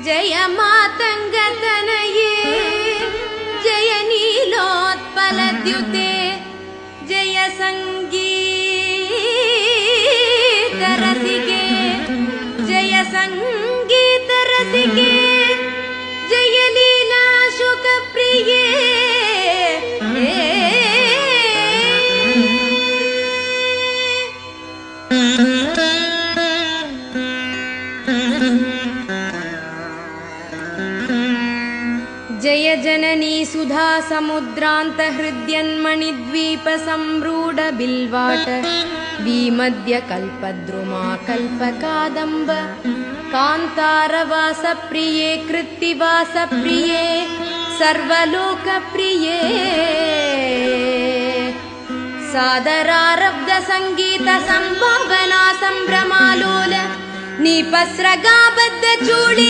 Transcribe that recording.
जय मातंगतनये जय नीलोत्पलद्युते जय संगीतरसिके जय संगीतरसिके जय लीला शुकप्रिये जय जननी सुधा समुद्रांत हृद्यन्मणिद्वीप संरूढ बिल्वाट विमध्य कल्पद्रुमा कल्पकादम्ब कान्तारवास प्रिये कृत्तिवास प्रिये सर्वलोक प्रिये सादरारब्ध संगीत संभावना संभ्रमालोल नीपस्रगाबद्ध चूड़ी